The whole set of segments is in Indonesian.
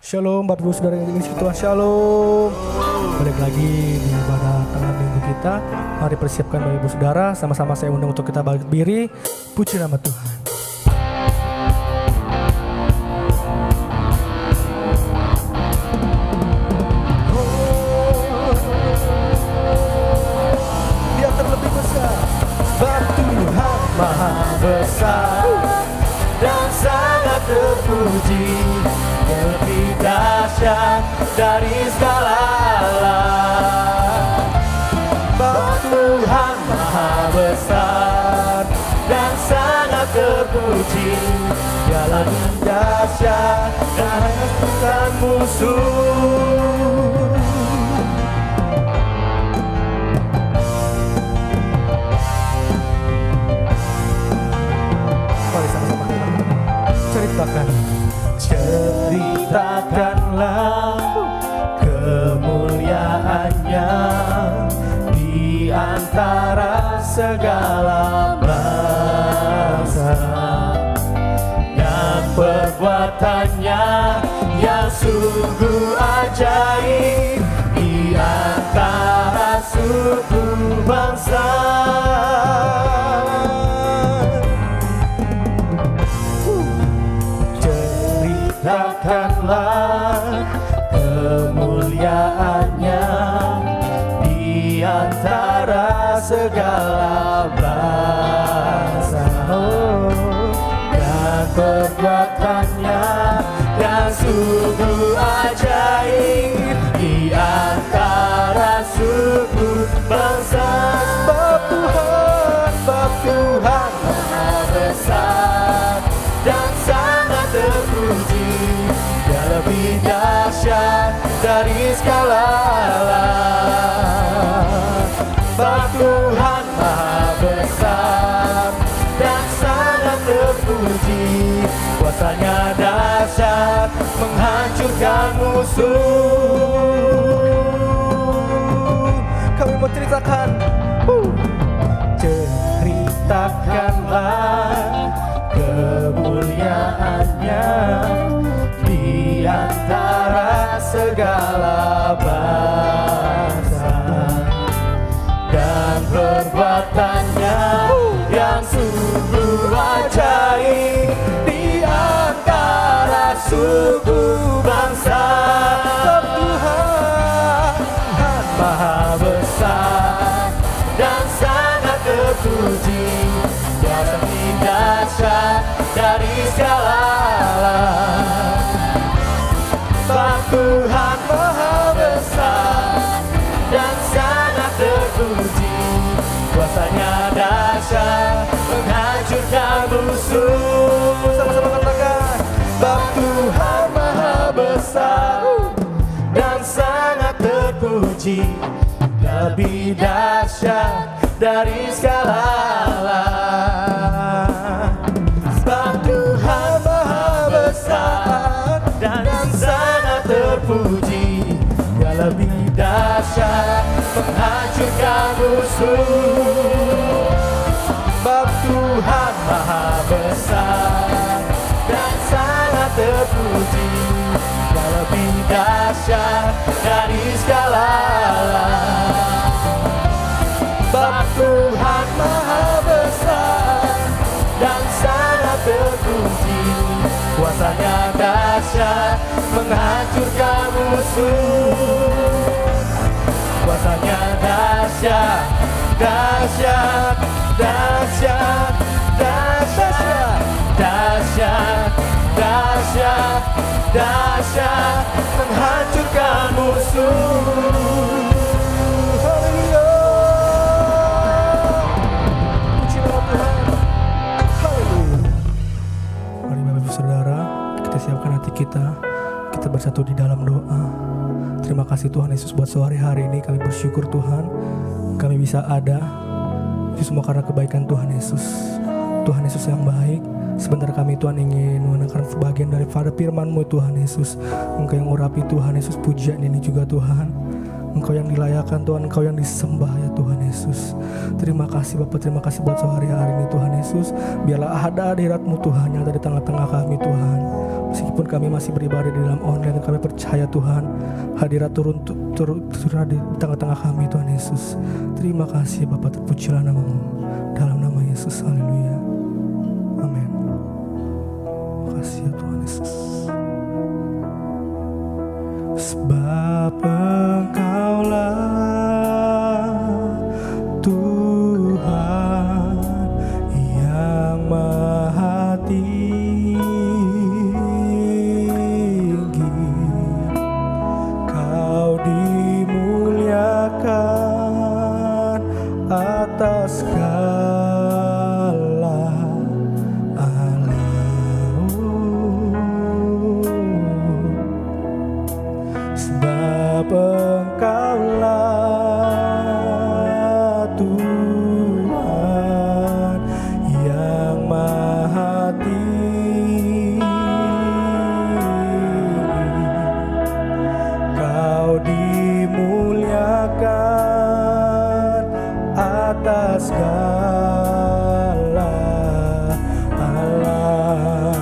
Shalom Bapak Ibu Saudara yang dikasihi Tuhan, Shalom. Balik lagi di ibadah tengah minggu kita. Mari persiapkan Bapak Ibu Saudara. Sama-sama saya undang untuk kita berdiri. Puji nama Tuhan. Dia terlebih besar, sebab Tuhan Maha Besar dan sangat terpuji, lebih dahsyat dari segala alam. Bahwa Tuhan Maha Besar dan sangat terpuji, Dialah dahsyat dan bukan musuh. Mari sama-sama kita ceritakanlah kemuliaannya di antara segala bangsa, dan perbuatannya yang sungguh ajaib di antara suku bangsa. Ceritakanlah kemuliaannya di antara segala bangsa, dan perbuatannya yang sungguh ajaib di antara suku bangsa. Sebab Tuhan Maha Besar dan sangat terpuji, Dia lebih dahsyat dari segala alam. Sebab Tuhan Maha Besar dan sangat terpuji, kuasanya dahsyat menghancurkan musuh. Kami mau ceritakan, ceritakanlah kemuliaannya di antara segala bangsa, dan perbuatannya yang sungguh ajaib di antara suku bangsa. Tuhan Maha Besar dan sangat terpuji, Dia lebih dahsyat dari segala alam. Sebab Tuhan Maha Besar dan sangat terpuji, kuasanya dahsyat menghancurkan musuh. Sama-sama katakan, sebab Tuhan Maha Besar dan sangat terpuji, lebih dahsyat dari segala alam. Sebab Tuhan Maha Besar dan sangat terpuji, Dia lebih dahsyat menghancurkan musuh. Sebab Tuhan Maha Besar dan sangat terpuji, Dia lebih dahsyat dari segala alam. Sebab Tuhan Maha Besar dan sangat terpuji, kuasanya dahsyat menghancurkan musuh. Kuasanya dahsyat, dahsyat, dahsyat, dahsyat, dahsyat, dahsyat, dahsyat, menghancurkan musuh. Saudara, kita siapkan hati kita bersatu di dalam doa. Terima kasih Tuhan Yesus buat sore hari ini. Kami bersyukur Tuhan, kami bisa ada. Itu semua karena kebaikan Tuhan Yesus. Tuhan Yesus yang baik. Sebentar kami Tuhan ingin mendengarkan sebagian daripada firman-Mu Tuhan Yesus. Engkau yang urapi Tuhan Yesus, pujian ini juga Tuhan. Engkau yang dilayakan Tuhan, Engkau yang disembah ya Tuhan Yesus. Terima kasih Bapa, terima kasih buat sehari hari ini Tuhan Yesus. Biarlah ada hadirat-Mu Tuhan yang ada di tengah-tengah kami Tuhan. Meskipun kami masih beribadah di dalam online, kami percaya Tuhan hadirat turun di tengah-tengah kami Tuhan Yesus. Terima kasih Bapa, terpujilah nama-Mu. Dalam nama Yesus, haleluya. Amin. Terima kasih ya Tuhan Yesus. Sebab Engkaulah Tuhan yang maha tinggi, Kau dimuliakan atas segala alam. Sebab Engkaulah Tuhan yang maha tinggi, Kau dimuliakan atas segala alam.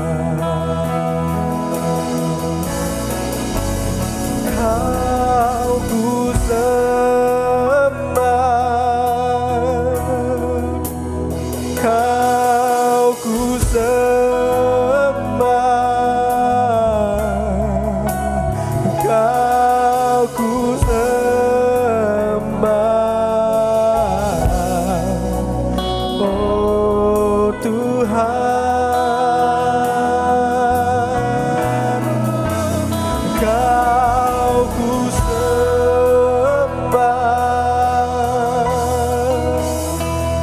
Kau ku sembah, Kau ku sembah, Kau ku sembah, oh Tuhan. Kau ku sembah,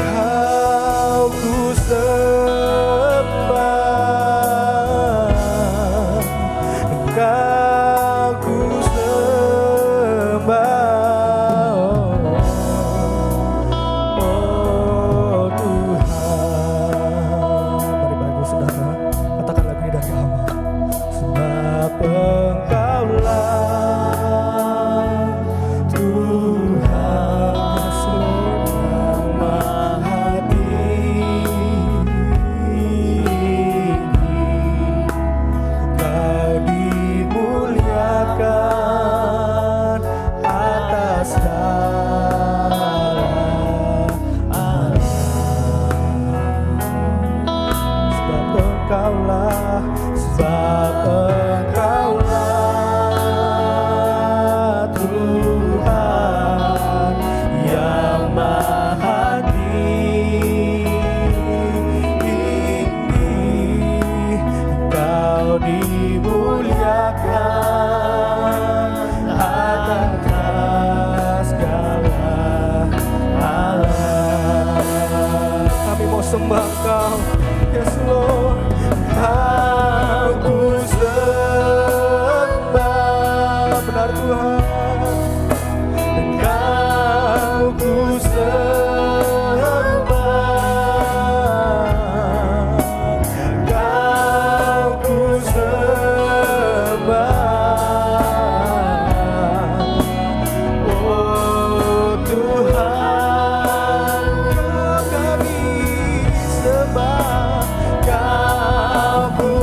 Kau ku sembah, Kau ku sembah, oh Tuhan. Mari Bapak Saudara, katakan lagu ini dari awal. Sebab Engkaulah Tuhan yang maha tinggi, Kau dimuliakan atas segala alam. Sebab Engkaulah, sebab Engkaulah Tuhan yang maha tinggi, Kau dimuliakan atas segala alam. Kami mau sembah Engkau, yes Lord. Kau ku sembah, benar Tuhan. Kau ku sembah, Kau ku sembah, oh Tuhan. Kami sembah, Kau ku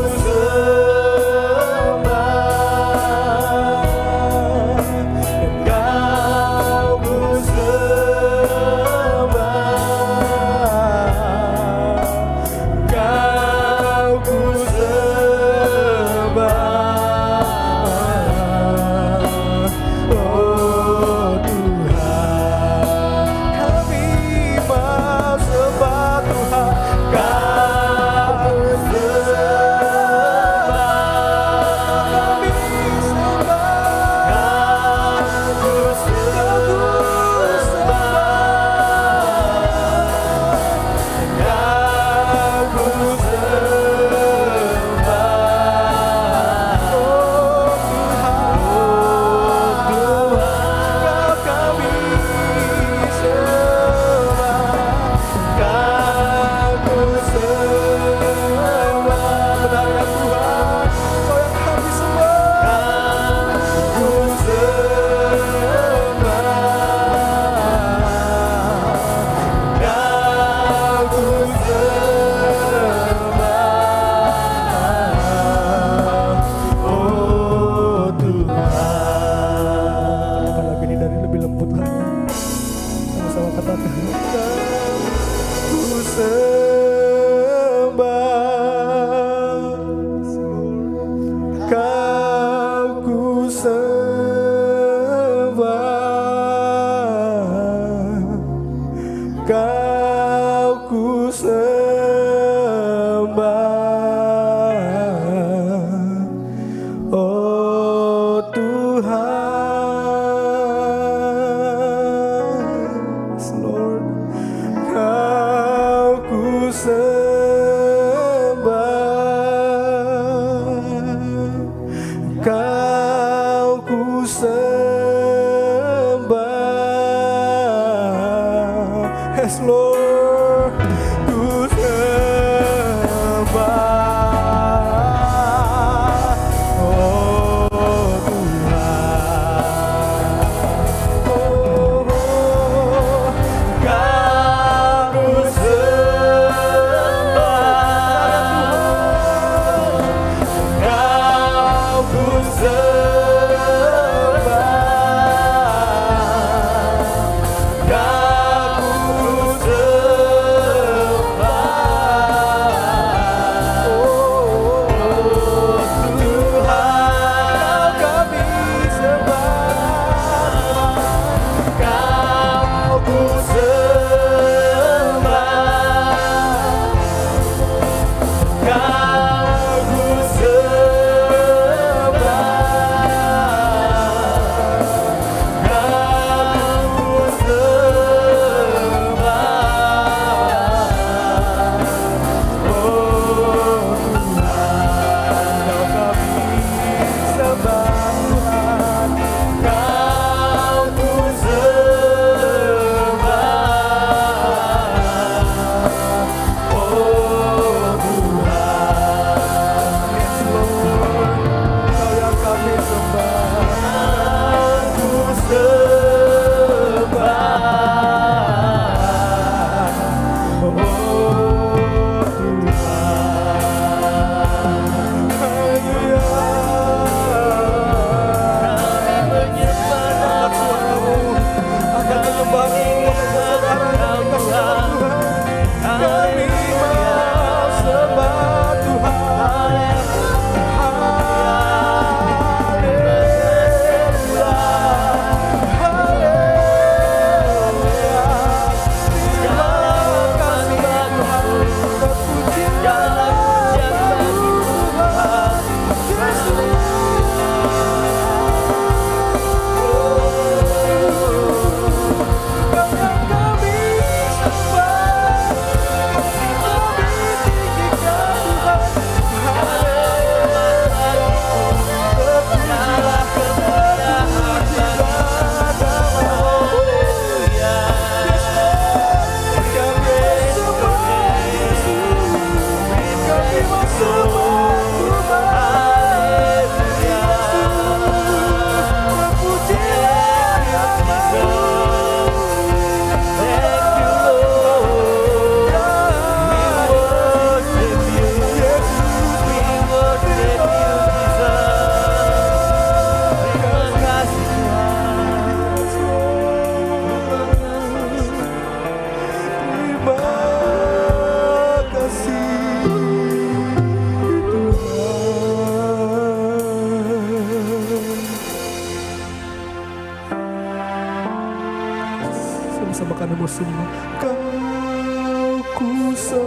semua. Kau ku sembah,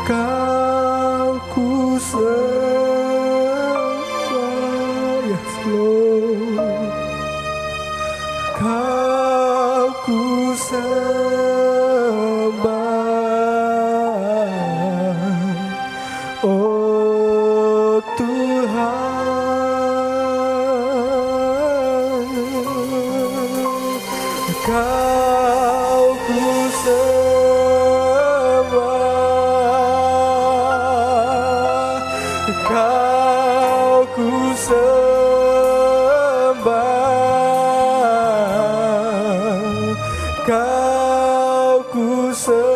Kau ku sembah, yes Lord. Kau ku sembah, oh Tuhan. Kau ku sembah, Kau ku sembah, Kau ku sembah,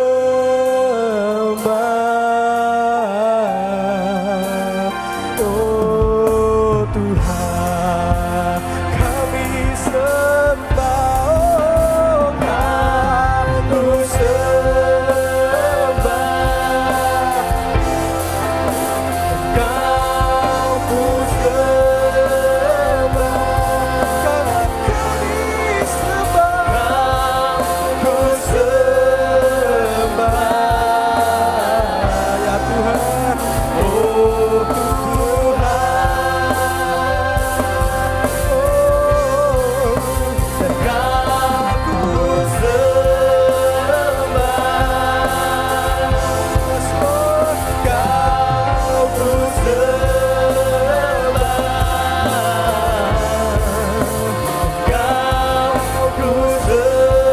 oh Tuhan. Kami sembah, oh Kau ku sembah, Kau ku sembah, kami sembah, Kau ku sembah, ya Tuhan, oh Tuhan, Kau ku sembah, yes Lord, Kau ku sembah, Kau ku sembah,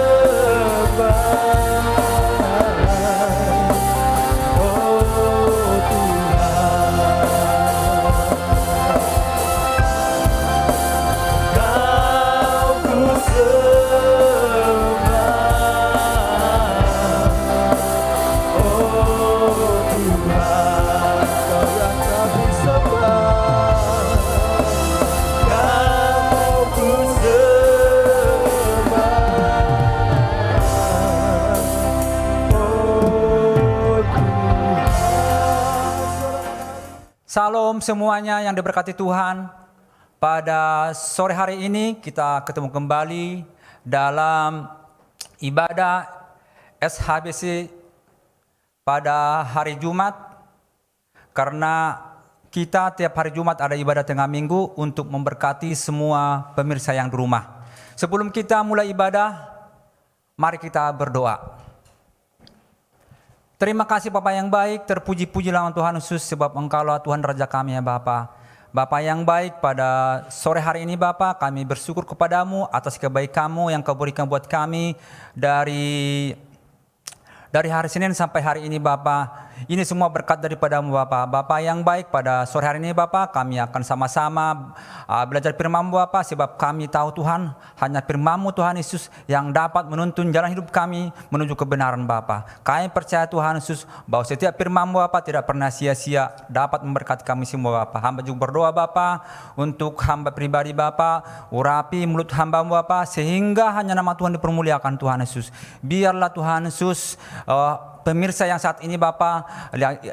oh Tuhan. Kau ku sembah, oh Tuhan. Kau yang kami sembah, Kau ku sembah, oh Tuhan. Salam semuanya yang diberkati Tuhan. Pada sore hari ini kita ketemu kembali dalam ibadah SHBC pada hari Jumat. Karena kita tiap hari Jumat ada ibadah tengah minggu untuk memberkati semua pemirsa yang di rumah. Sebelum kita mulai ibadah, mari kita berdoa. Terima kasih Bapa yang baik, terpuji-pujilah Tuhan Yesus sebab Engkaulah Tuhan Raja kami ya Bapa. Bapa yang baik, pada sore hari ini Bapa, kami bersyukur kepadamu atas kebaikan-Mu yang Kau berikan buat kami dari hari Senin sampai hari ini Bapa. Ini semua berkat daripada-Mu Bapa. Bapa yang baik, pada sore hari ini Bapa, kami akan sama-sama belajar firman-Mu Bapa, sebab kami tahu Tuhan, hanya firman-Mu Tuhan Yesus yang dapat menuntun jalan hidup kami menuju kebenaran Bapa. Kami percaya Tuhan Yesus bahwa setiap firman-Mu Bapa tidak pernah sia-sia, dapat memberkati kami semua Bapa. Hamba juga berdoa Bapa untuk hamba pribadi Bapa, urapi mulut hamba-Mu Bapa sehingga hanya nama Tuhan dipermuliakan Tuhan Yesus. Biarlah Tuhan Yesus pemirsa yang saat ini Bapa,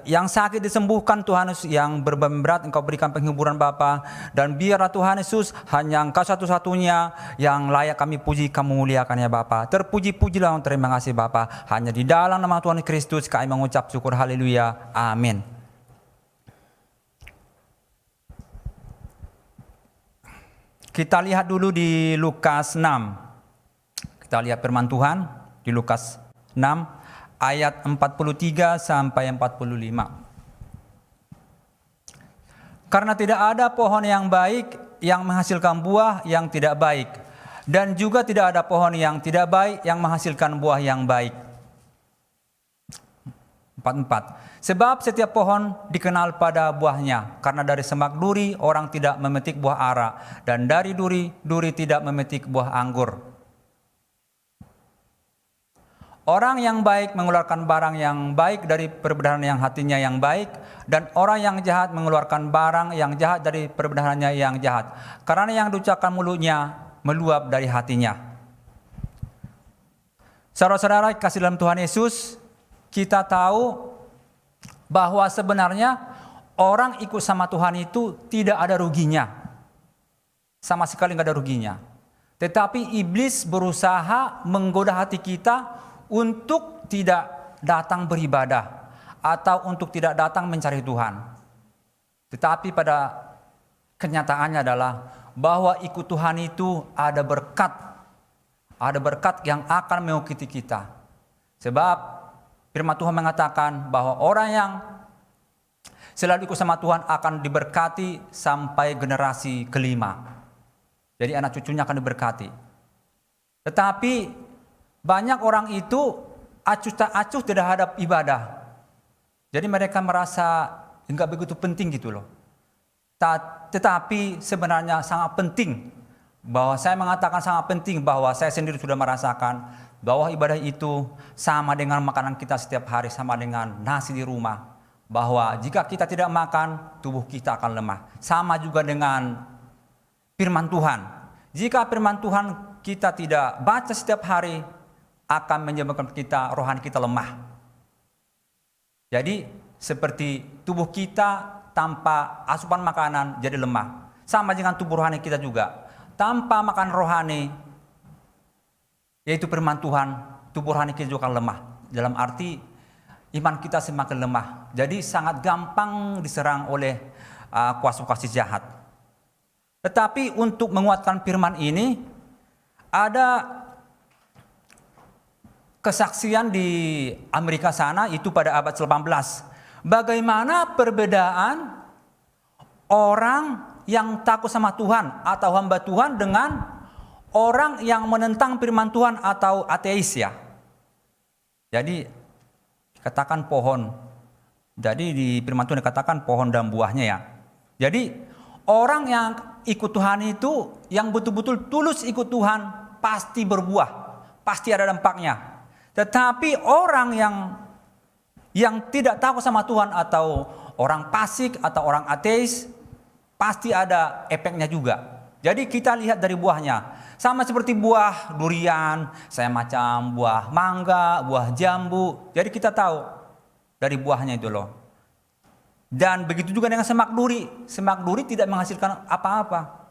yang sakit disembuhkan Tuhan Yesus, yang beban berat Engkau berikan penghiburan Bapa, dan biarlah Tuhan Yesus hanya Engkau satu-satunya yang layak kami puji, kami muliakan ya Bapa. Terpuji-pujilah, terima kasih Bapa. Hanya di dalam nama Tuhan Kristus kami mengucap syukur, haleluya, amin. Kita lihat dulu di Lukas 6. Kita lihat firman Tuhan di Lukas 6 ayat 43 sampai 45. Karena tidak ada pohon yang baik yang menghasilkan buah yang tidak baik, dan juga tidak ada pohon yang tidak baik yang menghasilkan buah yang baik. 44. Sebab setiap pohon dikenal pada buahnya, karena dari semak duri orang tidak memetik buah ara, dan dari duri tidak memetik buah anggur. Orang yang baik mengeluarkan barang yang baik dari perbendaharaan yang hatinya yang baik, dan orang yang jahat mengeluarkan barang yang jahat dari perbendaharannya yang jahat. Karena yang diucapkan mulutnya meluap dari hatinya. Saudara-saudara kasih dalam Tuhan Yesus, kita tahu bahwa sebenarnya orang ikut sama Tuhan itu tidak ada ruginya. Sama sekali nggak ada ruginya. Tetapi iblis berusaha menggoda hati kita untuk tidak datang beribadah atau untuk tidak datang mencari Tuhan. Tetapi pada kenyataannya adalah bahwa ikut Tuhan itu ada berkat. Ada berkat yang akan mengikuti kita. Sebab firman Tuhan mengatakan bahwa orang yang selalu ikut sama Tuhan akan diberkati sampai generasi kelima. Jadi anak cucunya akan diberkati. Tetapi banyak orang itu acuh tak acuh terhadap ibadah. Jadi mereka merasa enggak begitu penting gitu loh. Tetapi sebenarnya sangat penting. Bahwa saya mengatakan sangat penting bahwa saya sendiri sudah merasakan bahwa ibadah itu sama dengan makanan kita setiap hari, sama dengan nasi di rumah. Bahwa jika kita tidak makan, tubuh kita akan lemah. Sama juga dengan firman Tuhan. Jika firman Tuhan kita tidak baca setiap hari, akan menyebabkan kita, rohani kita lemah. Jadi seperti tubuh kita tanpa asupan makanan jadi lemah. Sama dengan tubuh rohani kita juga. Tanpa makan rohani, yaitu firman Tuhan, tubuh rohani kita juga akan lemah. Dalam arti iman kita semakin lemah. Jadi sangat gampang diserang oleh kuasa-kuasa jahat. Tetapi untuk menguatkan firman ini, ada kesaksian di Amerika sana itu pada abad 18. Bagaimana perbedaan orang yang takut sama Tuhan atau hamba Tuhan dengan orang yang menentang firman Tuhan atau ateis ya. Jadi katakan pohon. Jadi di firman Tuhan dikatakan pohon dan buahnya ya. Jadi orang yang ikut Tuhan itu, yang betul-betul tulus ikut Tuhan, pasti berbuah, pasti ada dampaknya. Tetapi orang yang tidak takut sama Tuhan atau orang fasik atau orang ateis, pasti ada efeknya juga. Jadi kita lihat dari buahnya. Sama seperti buah durian, saya macam buah mangga, buah jambu. Jadi kita tahu dari buahnya itu loh. Dan begitu juga dengan semak duri. Semak duri tidak menghasilkan apa-apa.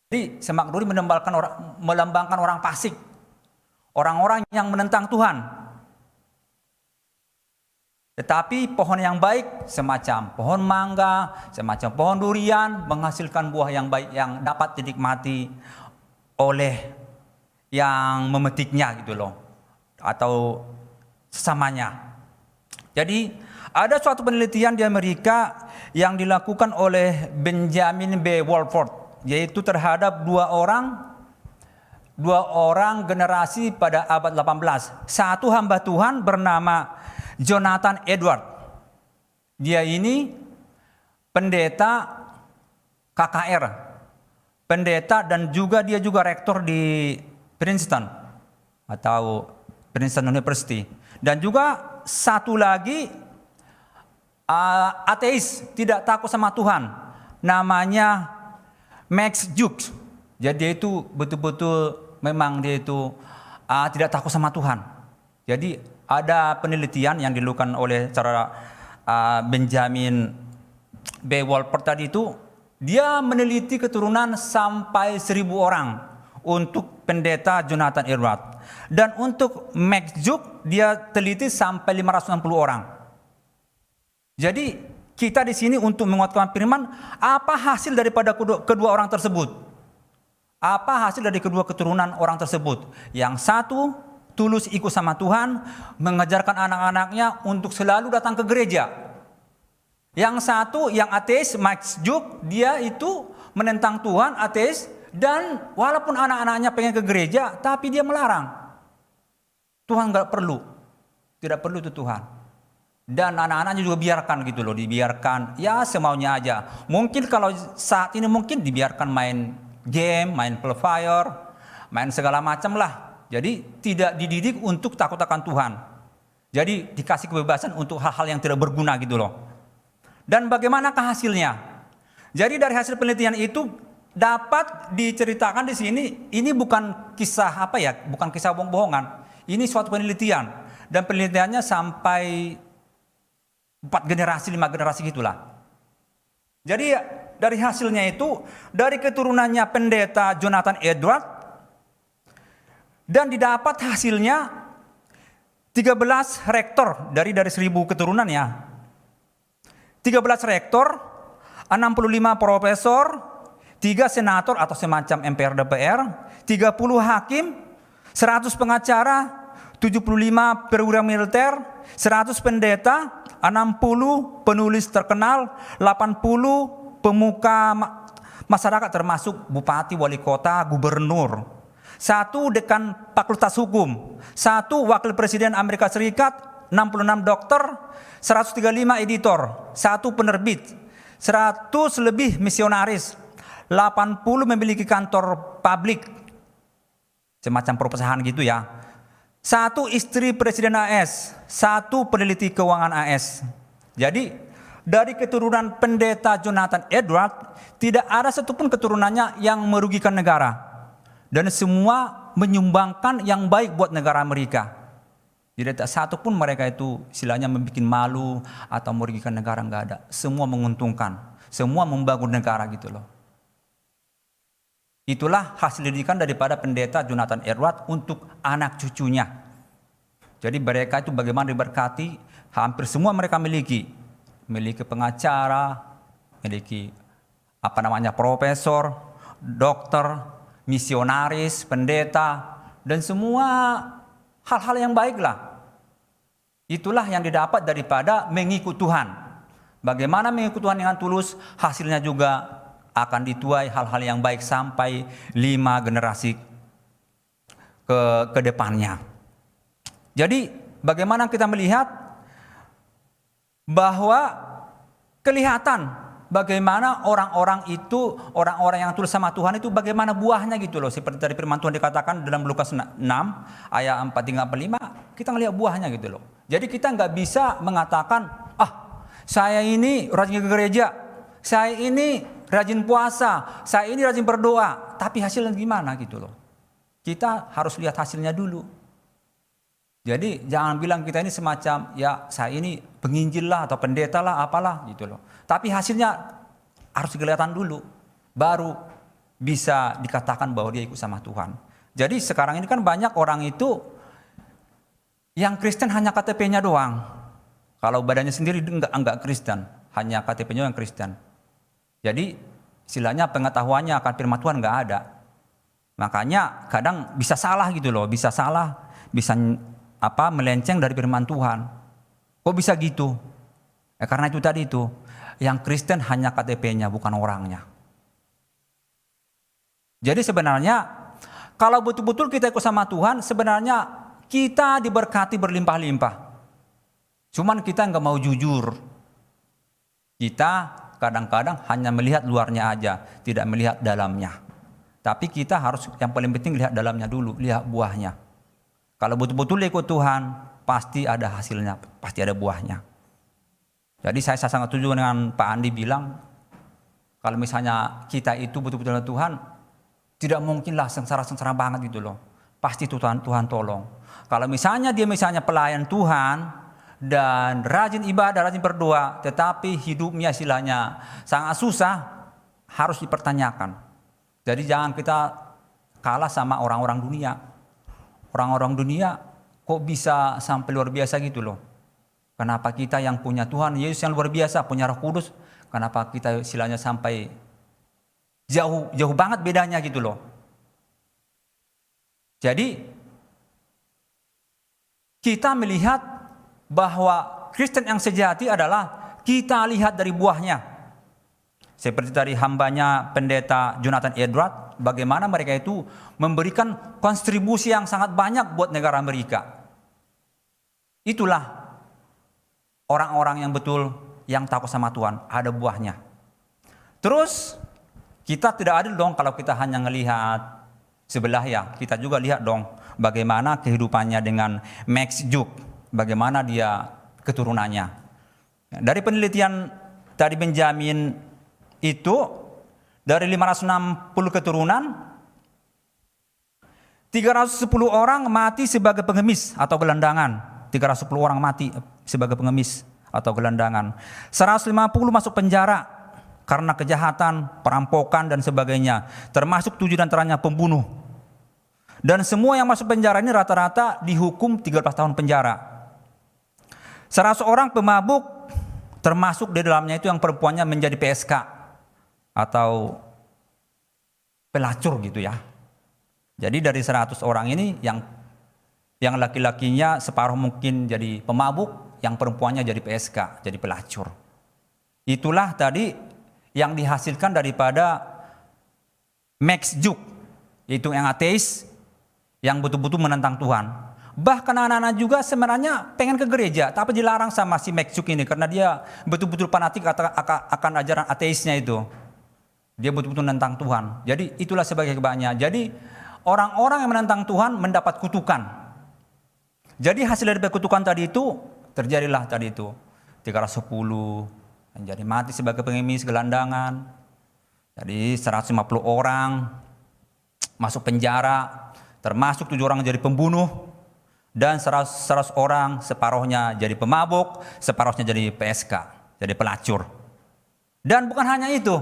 Jadi semak duri melambangkan orang fasik. Orang-orang yang menentang Tuhan. Tetapi pohon yang baik semacam pohon mangga, semacam pohon durian menghasilkan buah yang baik yang dapat dinikmati oleh yang memetiknya gitu loh. Atau sesamanya. Jadi ada suatu penelitian di Amerika yang dilakukan oleh Benjamin B. Walford, yaitu terhadap dua orang generasi pada abad 18. Satu hamba Tuhan bernama Jonathan Edward. Dia ini pendeta KKR, pendeta dan juga dia juga rektor di Princeton atau Princeton University. Dan juga satu lagi ateis, tidak takut sama Tuhan, namanya Max Jukes. Jadi dia itu betul-betul memang dia itu tidak takut sama Tuhan. Jadi ada penelitian yang dilakukan oleh Benjamin B. Walford tadi itu, dia meneliti keturunan sampai 1.000 orang untuk pendeta Jonathan Edward. Dan untuk Max Jukes dia teliti sampai 560 orang. Jadi kita di sini untuk menguatkan firman, apa hasil daripada kedua orang tersebut? Apa hasil dari kedua keturunan orang tersebut? Yang satu tulus ikut sama Tuhan, mengajarkan anak-anaknya untuk selalu datang ke gereja. Yang satu yang ateis, Max Jukes, dia itu menentang Tuhan, ateis, dan walaupun anak-anaknya pengen ke gereja, tapi dia melarang. Tuhan tidak perlu itu Tuhan. Dan anak-anaknya juga biarkan gitu loh, dibiarkan ya semaunya aja. Mungkin kalau saat ini mungkin dibiarkan main game, main Free Fire, main segala macam lah. Jadi tidak dididik untuk takut akan Tuhan. Jadi dikasih kebebasan untuk hal-hal yang tidak berguna gitu loh. Dan bagaimanakah hasilnya? Jadi dari hasil penelitian itu dapat diceritakan di sini, ini bukan kisah bukan kisah bohong-bohongan. Ini suatu penelitian dan penelitiannya sampai 4 generasi, 5 generasi gitulah. Jadi dari hasilnya itu, dari keturunannya pendeta Jonathan Edward, dan didapat hasilnya 13 rektor dari 1000 keturunan ya. 13 rektor, 65 profesor, 3 senator atau semacam MPR DPR, 30 hakim, 100 pengacara, 75 perwira militer, 100 pendeta, 60 penulis terkenal, 80 pemuka masyarakat termasuk bupati, wali kota, gubernur, 1 dekan fakultas hukum, 1 wakil presiden Amerika Serikat, 66 dokter, 135 editor, 1 penerbit, 100 lebih misionaris, 80 memiliki kantor publik, semacam perusahaan gitu ya. 1 istri presiden AS, 1 peneliti keuangan AS. Jadi dari keturunan pendeta Jonathan Edward tidak ada satupun keturunannya yang merugikan negara, dan semua menyumbangkan yang baik buat negara Amerika. Jadi tak satupun mereka itu istilahnya membuat malu atau merugikan negara, enggak ada. Semua menguntungkan, semua membangun negara gitu loh. Itulah hasil didikan daripada pendeta Jonathan Edward untuk anak cucunya. Jadi mereka itu bagaimana diberkati, hampir semua mereka miliki pengacara, miliki profesor, dokter, misionaris, pendeta, dan semua hal-hal yang baiklah. Itulah yang didapat daripada mengikut Tuhan. Bagaimana mengikut Tuhan dengan tulus, hasilnya juga akan dituai hal-hal yang baik sampai 5 generasi ke depannya. Jadi bagaimana kita melihat bahwa kelihatan bagaimana orang-orang itu, orang-orang yang tulus sama Tuhan itu bagaimana buahnya gitu loh. Seperti dari firman Tuhan dikatakan dalam Lukas 6 ayat 4-5, kita ngelihat buahnya gitu loh. Jadi kita nggak bisa mengatakan, saya ini rajin ke gereja, saya ini rajin puasa, saya ini rajin berdoa, tapi hasilnya gimana gitu loh. Kita harus lihat hasilnya dulu. Jadi jangan bilang kita ini semacam, ya saya ini penginjil lah atau pendeta lah apalah gitu loh. Tapi hasilnya harus kelihatan dulu, baru bisa dikatakan bahwa dia ikut sama Tuhan. Jadi sekarang ini kan banyak orang itu yang Kristen hanya KTP-nya doang. Kalau badannya sendiri enggak Kristen, hanya KTP-nya yang Kristen. Jadi istilahnya pengetahuannya akan firman Tuhan enggak ada. Makanya kadang bisa salah gitu loh, bisa melenceng dari firman Tuhan. Kok bisa gitu? Karena itu tadi itu, yang Kristen hanya KTP-nya bukan orangnya. Jadi sebenarnya kalau betul-betul kita ikut sama Tuhan, sebenarnya kita diberkati berlimpah-limpah. Cuman kita nggak mau jujur. Kita kadang-kadang hanya melihat luarnya aja, tidak melihat dalamnya. Tapi kita harus yang paling penting lihat dalamnya dulu, lihat buahnya. Kalau betul-betul ikut Tuhan, pasti ada hasilnya, pasti ada buahnya. Jadi saya sangat setuju dengan Pak Andi bilang, kalau misalnya kita itu betul-betul Tuhan, tidak mungkinlah sengsara-sengsara banget gitu loh. Pasti Tuhan tolong. Kalau misalnya dia pelayan Tuhan dan rajin ibadah, rajin berdoa, tetapi hidupnya istilahnya sangat susah, harus dipertanyakan. Jadi jangan kita kalah sama orang-orang dunia. Orang-orang dunia kok bisa sampai luar biasa gitu loh. Kenapa kita yang punya Tuhan Yesus yang luar biasa, punya Roh Kudus, kenapa kita istilahnya sampai jauh banget bedanya gitu loh. Jadi kita melihat bahwa Kristen yang sejati adalah kita lihat dari buahnya. Seperti dari hambanya pendeta Jonathan Edward, bagaimana mereka itu memberikan kontribusi yang sangat banyak buat negara Amerika. Itulah orang-orang yang betul, yang takut sama Tuhan, ada buahnya. Terus kita tidak adil dong kalau kita hanya melihat sebelah ya. Kita juga lihat dong bagaimana kehidupannya dengan Max Juk, bagaimana dia keturunannya. Dari penelitian tadi Benjamin itu dari 560 keturunan, 310 orang mati sebagai pengemis atau gelandangan. 310 orang mati sebagai pengemis atau gelandangan. 150 masuk penjara. karena kejahatan, perampokan dan sebagainya, termasuk 7 diantaranya pembunuh. Dan semua yang masuk penjara ini rata-rata dihukum 13 tahun penjara. 100 orang pemabuk, termasuk di dalamnya itu yang perempuannya menjadi PSK atau pelacur gitu ya. Jadi dari 100 orang ini yang laki-lakinya separuh mungkin jadi pemabuk, yang perempuannya jadi PSK, jadi pelacur. Itulah tadi yang dihasilkan daripada Max Juk, itu yang ateis, yang betul-betul menentang Tuhan. Bahkan anak-anak juga sebenarnya pengen ke gereja, tapi dilarang sama si Max Juk ini karena dia betul-betul fanatik akan ajaran ateisnya itu. Dia betul-betul menentang Tuhan. Jadi itulah sebagai kebanyakan. Jadi orang-orang yang menentang Tuhan mendapat kutukan. Jadi hasil dari kutukan tadi itu terjadilah tadi itu 310 menjadi mati sebagai pengemis gelandangan. Jadi 150 orang masuk penjara, termasuk 7 orang jadi pembunuh, dan 100 orang separuhnya jadi pemabuk, separuhnya jadi PSK, jadi pelacur. Dan bukan hanya itu,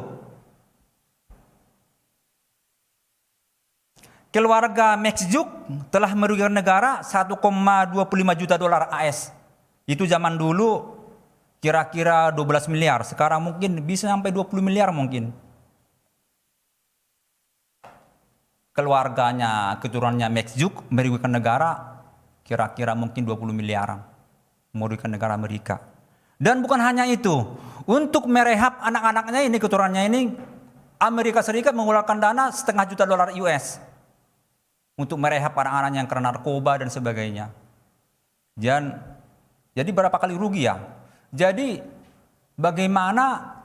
keluarga Max Juk telah merugikan negara 1,25 juta dolar AS. Itu zaman dulu kira-kira 12 miliar. Sekarang mungkin bisa sampai 20 miliar mungkin. Keluarganya, keturunannya Max Juk merugikan negara kira-kira mungkin 20 miliar. Merugikan negara Amerika. Dan bukan hanya itu. Untuk merehab anak-anaknya ini, keturunannya ini, Amerika Serikat mengeluarkan dana $0,5 juta US. Untuk merehab anak-anak yang kena narkoba dan sebagainya. Jadi berapa kali rugi ya? Jadi bagaimana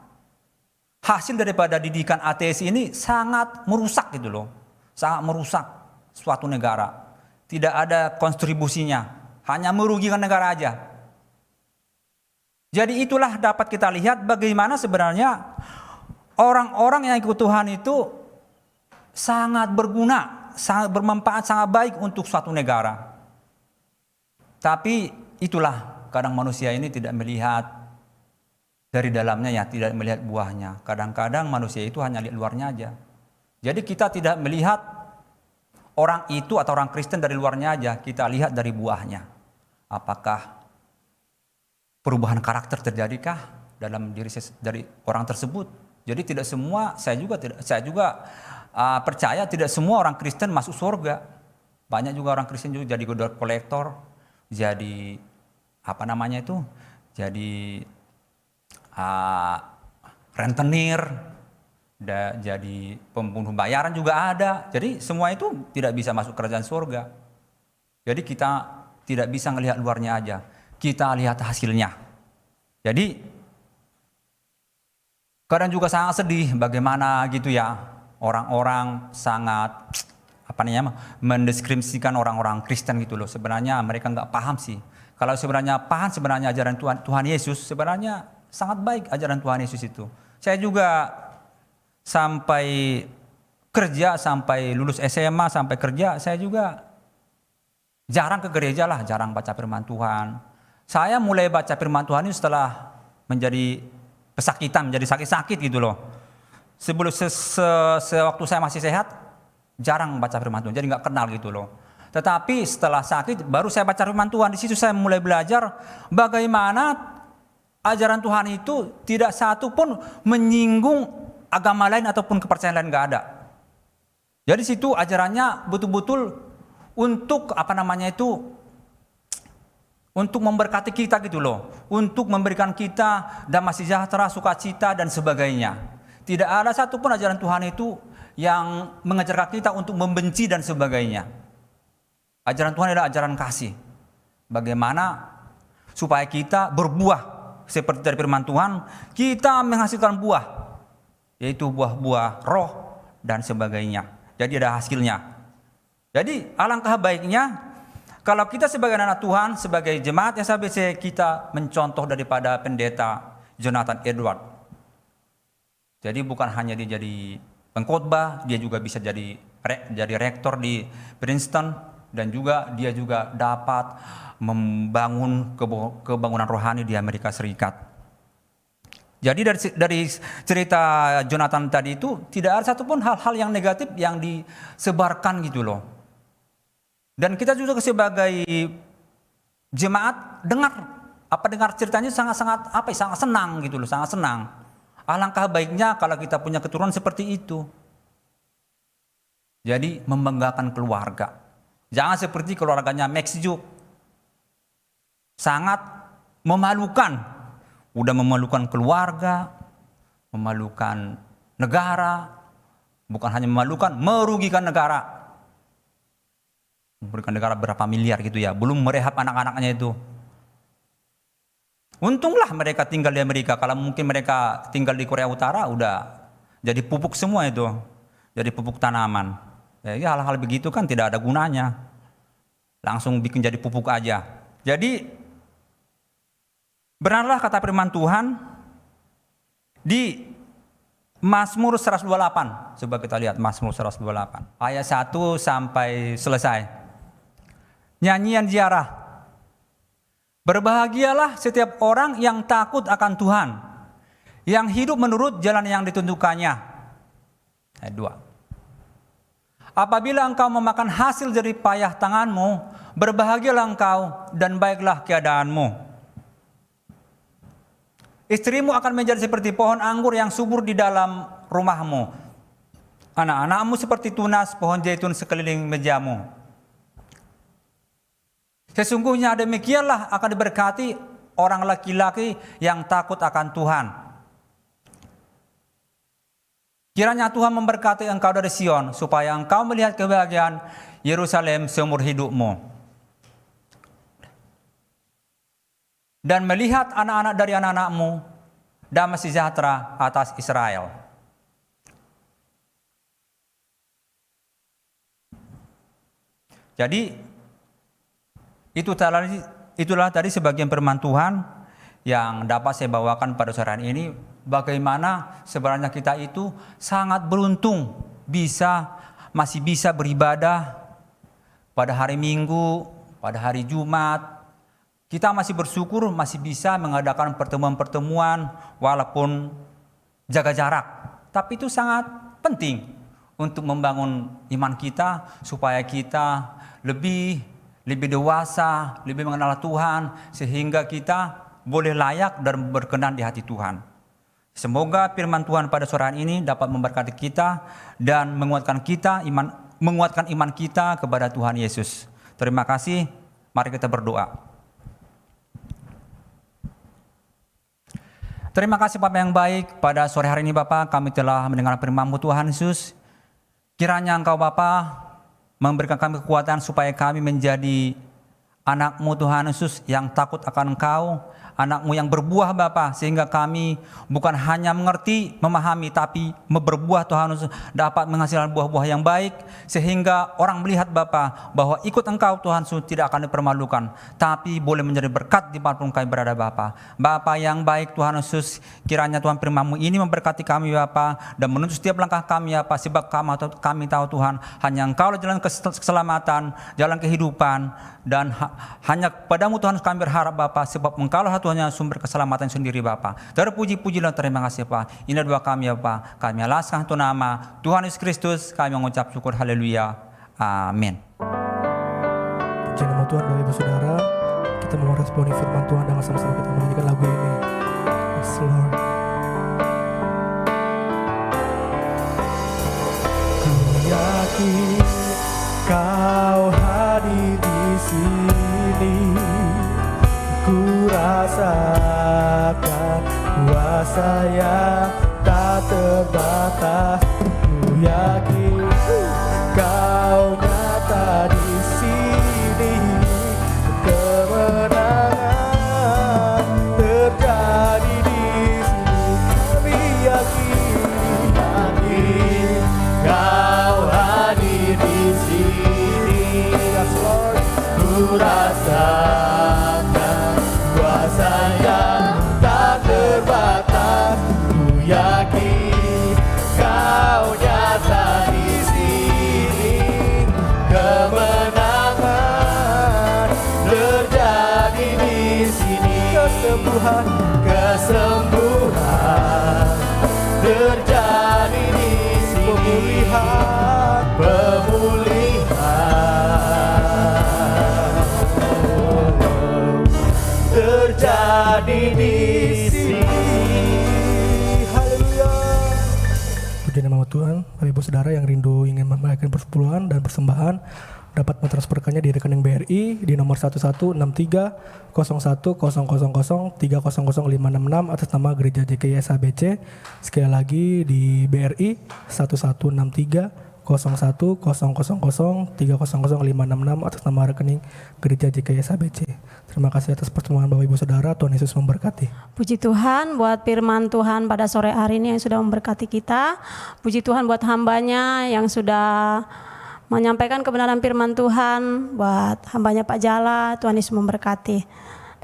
hasil daripada didikan ateis ini sangat merusak gitu loh. Sangat merusak suatu negara. Tidak ada kontribusinya. Hanya merugikan negara aja. Jadi itulah dapat kita lihat bagaimana sebenarnya orang-orang yang ikut Tuhan itu sangat berguna, sangat bermanfaat, sangat baik untuk suatu negara. Tapi itulah kadang manusia ini tidak melihat dari dalamnya ya, tidak melihat buahnya. Kadang-kadang manusia itu hanya lihat luarnya aja. Jadi kita tidak melihat orang itu atau orang Kristen dari luarnya aja, kita lihat dari buahnya. Apakah perubahan karakter terjadikah dalam diri dari orang tersebut? Jadi tidak semua, saya juga percaya tidak semua orang Kristen masuk surga. Banyak juga orang Kristen juga jadi kolektor, jadi jadi rentenir, jadi pembunuh bayaran juga ada. Jadi semua itu tidak bisa masuk kerajaan surga. Jadi kita tidak bisa melihat luarnya aja, kita lihat hasilnya. Jadi kadang juga sangat sedih bagaimana gitu ya, orang-orang sangat mendeskripsikan orang-orang Kristen gitu loh. Sebenarnya mereka nggak paham sih. Kalau sebenarnya paham sebenarnya ajaran Tuhan Yesus, sebenarnya sangat baik ajaran Tuhan Yesus itu. Saya juga sampai kerja, sampai lulus SMA, sampai kerja, saya juga jarang ke gereja lah, jarang baca firman Tuhan. Saya mulai baca firman Tuhan ini setelah menjadi pesakitan, menjadi sakit-sakit gitu loh. Sebelum sewaktu saya masih sehat, jarang baca firman Tuhan, jadi nggak kenal gitu loh. Tetapi setelah sakit, baru saya baca firman Tuhan. Di situ saya mulai belajar bagaimana ajaran Tuhan itu tidak satu pun menyinggung agama lain ataupun kepercayaan lain, nggak ada. Jadi situ ajarannya betul-betul untuk untuk memberkati kita gitu loh, untuk memberikan kita damai sejahtera, sukacita dan sebagainya. Tidak ada satupun ajaran Tuhan itu yang mengajarkan kita untuk membenci dan sebagainya. Ajaran Tuhan adalah ajaran kasih. Bagaimana supaya kita berbuah seperti dari firman Tuhan, kita menghasilkan buah, yaitu buah-buah roh dan sebagainya. Jadi ada hasilnya. Jadi alangkah baiknya kalau kita sebagai anak Tuhan, sebagai jemaat SABC, kita mencontoh daripada pendeta Jonathan Edward. Jadi bukan hanya dia jadi pengkhotbah, dia juga bisa jadi rektor di Princeton, dan juga dia juga dapat membangun kebangunan rohani di Amerika Serikat. Jadi dari cerita Jonathan tadi itu tidak ada satupun hal-hal yang negatif yang disebarkan gitu loh. Dan kita juga sebagai jemaat dengar ceritanya sangat senang gitu loh, sangat senang. Alangkah baiknya kalau kita punya keturunan seperti itu. Jadi membanggakan keluarga. Jangan seperti keluarganya Max Juk. Sangat memalukan. Udah memalukan keluarga, memalukan negara, bukan hanya memalukan, merugikan negara. Memberikan negara berapa miliar gitu ya, belum merehab anak-anaknya itu. Untunglah mereka tinggal di Amerika, kalau mungkin mereka tinggal di Korea Utara udah jadi pupuk semua itu, jadi pupuk tanaman. Jadi hal-hal begitu kan tidak ada gunanya, langsung bikin jadi pupuk aja. Jadi benarlah kata firman Tuhan di Mazmur 128. Coba kita lihat Mazmur 128 ayat 1 sampai selesai. Nyanyian ziarah. Berbahagialah setiap orang yang takut akan Tuhan, yang hidup menurut jalan yang ditentukannya. Ayat 2. Apabila engkau memakan hasil dari payah tanganmu, berbahagialah engkau dan baiklah keadaanmu. Istrimu akan menjadi seperti pohon anggur yang subur di dalam rumahmu. Anak-anakmu seperti tunas pohon zaitun sekeliling mejamu. Sesungguhnya demikianlah akan diberkati orang laki-laki yang takut akan Tuhan. Kiranya Tuhan memberkati engkau dari Sion, supaya engkau melihat kebahagiaan Yerusalem seumur hidupmu. Dan melihat anak-anak dari anak-anakmu, damai sejahtera atas Israel. Jadi itulah tadi sebagian firman Tuhan yang dapat saya bawakan pada sore hari ini. Bagaimana sebenarnya kita itu sangat beruntung masih bisa beribadah pada hari Minggu, pada hari Jumat. Kita masih bersyukur masih bisa mengadakan pertemuan-pertemuan walaupun jaga jarak. Tapi itu sangat penting untuk membangun iman kita supaya kita lebih dewasa, lebih mengenal Tuhan sehingga kita boleh layak dan berkenan di hati Tuhan. Semoga firman Tuhan pada sore hari ini dapat memberkati kita dan menguatkan iman kita kepada Tuhan Yesus. Terima kasih. Mari kita berdoa. Terima kasih Bapak yang baik, pada sore hari ini Bapak kami telah mendengar firman-Mu Tuhan Yesus. Kiranya Engkau Bapak memberikan kami kekuatan supaya kami menjadi anak-Mu Tuhan Yesus yang takut akan Engkau, anak-Mu yang berbuah Bapa, sehingga kami bukan hanya mengerti, memahami, tapi berbuah Tuhan Yesus, dapat menghasilkan buah-buah yang baik, sehingga orang melihat Bapa bahwa ikut Engkau Tuhan Yesus tidak akan dipermalukan, tapi boleh menjadi berkat di mana pun kami berada Bapa. Bapa yang baik Tuhan Yesus, kiranya Tuhan firman-Mu ini memberkati kami Bapa, dan menuntut setiap langkah kami Bapa, sebab kami tahu Tuhan, hanya Engkau jalan keselamatan, jalan kehidupan, dan hanya kepadamu Tuhan kami berharap Bapa, sebab Engkau lah Tuhan sumber keselamatan sendiri Bapa. Terpuji-puji dan terima kasih Pak. Ini doa kami Bapa. Kami alaskan Tuhan nama Tuhan Yesus Kristus. Kami mengucap syukur. Haleluya. Amin. Puji nama Tuhan Bapak Ibu Saudara. Kita mau responi firman Tuhan dengan sama-sama kita menyanyikan lagu ini. Yes Lord. Ku yakin Kau hadir di sini. Ku rasakan kuasa yang tak terbatas. Ku yakin Kau nyata di sini. Kemenangan terjadi di sini. Kami yakin Kau hadir di sini. Yes, Lord. Ku rasakan kuasa yang tak terbatas. Ku yakin Kau nyata di sini. Kemenangan terjadi di sini. Kesembuhan menjadi di sini. Haleluya. Puji nama Tuhan. Bapak Ibu Saudara yang rindu ingin memberikan persepuluhan dan persembahan dapat mentransferkannya di rekening BRI di nomor 1163010003005666 atas nama Gereja JKI SABC. Sekali lagi di BRI 1163010003005666 atas nama rekening Gereja JKI SABC. Terima kasih atas pertemuan Bapak Ibu Saudara. Tuhan Yesus memberkati. Puji Tuhan buat firman Tuhan pada sore hari ini yang sudah memberkati kita. Puji Tuhan buat hambanya yang sudah menyampaikan kebenaran firman Tuhan. Buat hambanya Pak Jala, Tuhan Yesus memberkati.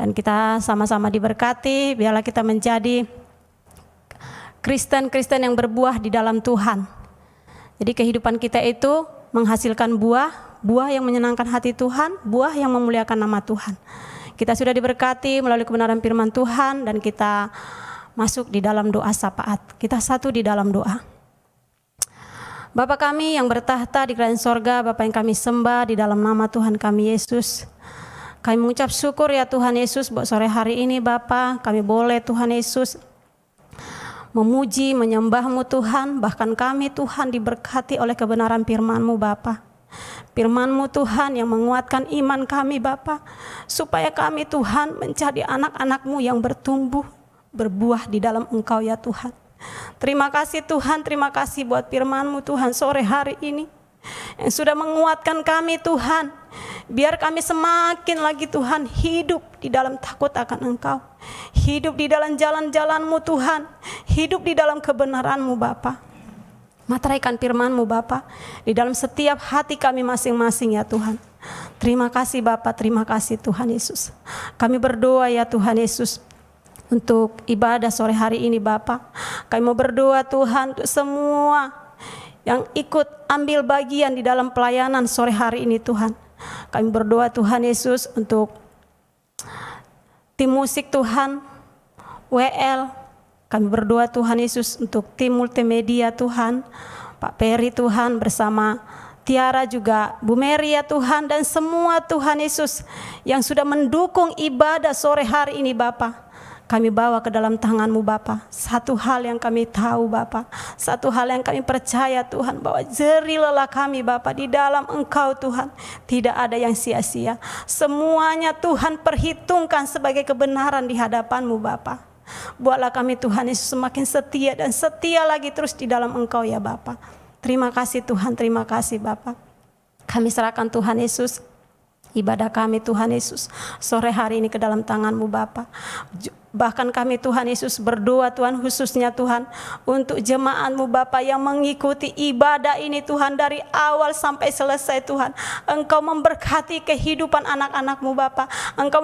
Dan kita sama-sama diberkati, biarlah kita menjadi Kristen-Kristen yang berbuah di dalam Tuhan. Jadi kehidupan kita itu menghasilkan buah yang menyenangkan hati Tuhan, buah yang memuliakan nama Tuhan. Kita sudah diberkati melalui kebenaran firman Tuhan dan kita masuk di dalam doa syafaat. Kita satu di dalam doa. Bapa kami yang bertahta di kerajaan sorga, Bapa yang kami sembah di dalam nama Tuhan kami Yesus. Kami mengucap syukur ya Tuhan Yesus buat sore hari ini Bapa, kami boleh Tuhan Yesus memuji, menyembah-Mu Tuhan, bahkan kami Tuhan diberkati oleh kebenaran firman-Mu Bapa. Firman-Mu Tuhan yang menguatkan iman kami Bapa, supaya kami Tuhan menjadi anak-anak-Mu yang bertumbuh, berbuah di dalam Engkau ya Tuhan. Terima kasih Tuhan, terima kasih buat firman-Mu Tuhan sore hari ini, yang sudah menguatkan kami Tuhan. Biar kami semakin lagi Tuhan hidup di dalam takut akan Engkau, hidup di dalam jalan-jalan-Mu Tuhan, hidup di dalam kebenaran-Mu Bapa. Materaikan firman-Mu Bapa di dalam setiap hati kami masing-masing ya Tuhan. Terima kasih Bapa, terima kasih Tuhan Yesus. Kami berdoa ya Tuhan Yesus untuk ibadah sore hari ini Bapa. Kami mau berdoa Tuhan untuk semua yang ikut ambil bagian di dalam pelayanan sore hari ini Tuhan. Kami berdoa Tuhan Yesus untuk tim musik Tuhan, WL. Kami berdoa Tuhan Yesus untuk tim multimedia Tuhan, Pak Peri Tuhan bersama Tiara juga, Bu Mary ya Tuhan, dan semua Tuhan Yesus yang sudah mendukung ibadah sore hari ini Bapa. Kami bawa ke dalam tangan-Mu Bapa. Satu hal yang kami tahu Bapa, satu hal yang kami percaya Tuhan, bahwa jerih lelah kami Bapa di dalam Engkau Tuhan, tidak ada yang sia-sia. Semuanya Tuhan perhitungkan sebagai kebenaran di hadapan-Mu Bapa. Buatlah kami Tuhan Yesus semakin setia dan setia lagi terus di dalam Engkau ya Bapa. Terima kasih Tuhan, terima kasih Bapa. Kami serahkan Tuhan Yesus ibadah kami Tuhan Yesus sore hari ini ke dalam tangan-Mu Bapa. Bahkan kami Tuhan Yesus berdoa Tuhan khususnya Tuhan untuk jemaat-Mu Bapa yang mengikuti ibadah ini Tuhan dari awal sampai selesai Tuhan. Engkau memberkati kehidupan anak-anak-Mu Bapa. Engkau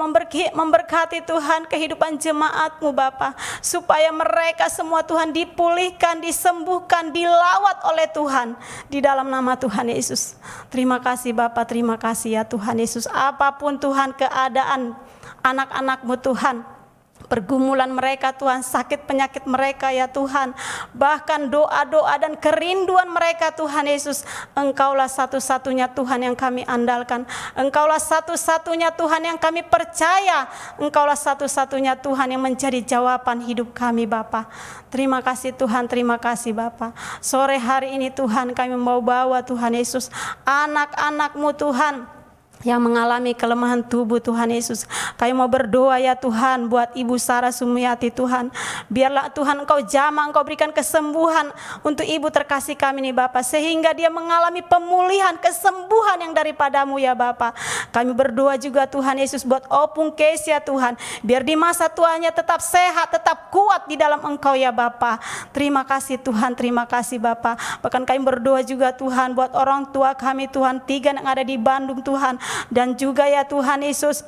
memberkati Tuhan kehidupan jemaat-Mu Bapa, supaya mereka semua Tuhan dipulihkan, disembuhkan, dilawat oleh Tuhan di dalam nama Tuhan Yesus. Terima kasih Bapa, terima kasih ya Tuhan Yesus. Apapun Tuhan keadaan anak-anak-Mu Tuhan, pergumulan mereka Tuhan, sakit penyakit mereka ya Tuhan, bahkan doa-doa dan kerinduan mereka Tuhan Yesus, Engkaulah satu-satunya Tuhan yang kami andalkan. Engkaulah satu-satunya Tuhan yang kami percaya. Engkaulah satu-satunya Tuhan yang menjadi jawaban hidup kami Bapa. Terima kasih Tuhan, terima kasih Bapa. Sore hari ini Tuhan kami mau bawa Tuhan Yesus anak-anak-Mu Tuhan yang mengalami kelemahan tubuh Tuhan Yesus. Kami mau berdoa ya Tuhan buat Ibu Sarah Sumiyati Tuhan. Biarlah Tuhan Engkau jamah, Engkau berikan kesembuhan untuk Ibu terkasih kami nih Bapa, sehingga dia mengalami pemulihan, kesembuhan yang daripada-Mu ya Bapa. Kami berdoa juga Tuhan Yesus buat Opung Case ya Tuhan. Biar di masa tuanya tetap sehat, tetap kuat di dalam Engkau ya Bapa. Terima kasih Tuhan, terima kasih Bapa. Bahkan kami berdoa juga Tuhan buat orang tua kami Tuhan, 3 yang ada di Bandung Tuhan. Dan juga ya Tuhan Yesus,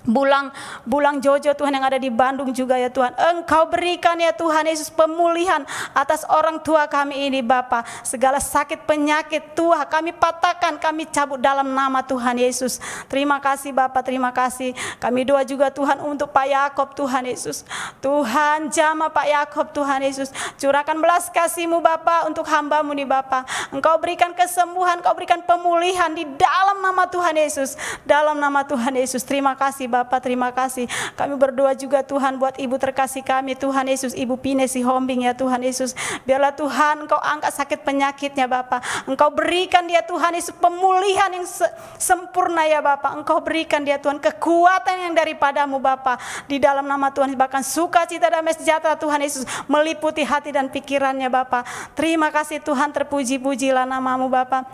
Bulang Jojo Tuhan yang ada di Bandung juga ya Tuhan. Engkau berikan ya Tuhan Yesus pemulihan atas orang tua kami ini Bapa. Segala sakit penyakit tua kami patahkan, kami cabut dalam nama Tuhan Yesus. Terima kasih Bapa, terima kasih. Kami doa juga Tuhan untuk Pak Yakob Tuhan Yesus. Tuhan jamah Pak Yakob Tuhan Yesus. Curahkan belas kasih-Mu Bapa untuk hamba-Mu nih Bapa. Engkau berikan kesembuhan, Engkau berikan pemulihan di dalam nama Tuhan Yesus. Dalam nama Tuhan Yesus. Terima kasih Bapa, terima kasih. Kami berdoa juga Tuhan buat ibu terkasih kami Tuhan Yesus, Ibu Pine Sihombing ya Tuhan Yesus. Biarlah Tuhan Engkau angkat sakit penyakitnya Bapa. Engkau berikan dia Tuhan Yesus pemulihan yang sempurna ya Bapa. Engkau berikan dia Tuhan kekuatan yang daripadamu Bapa. Di dalam nama Tuhan, bahkan sukacita damai sejahtera Tuhan Yesus meliputi hati dan pikirannya Bapa. Terima kasih Tuhan, terpuji-pujilah namamu Bapa.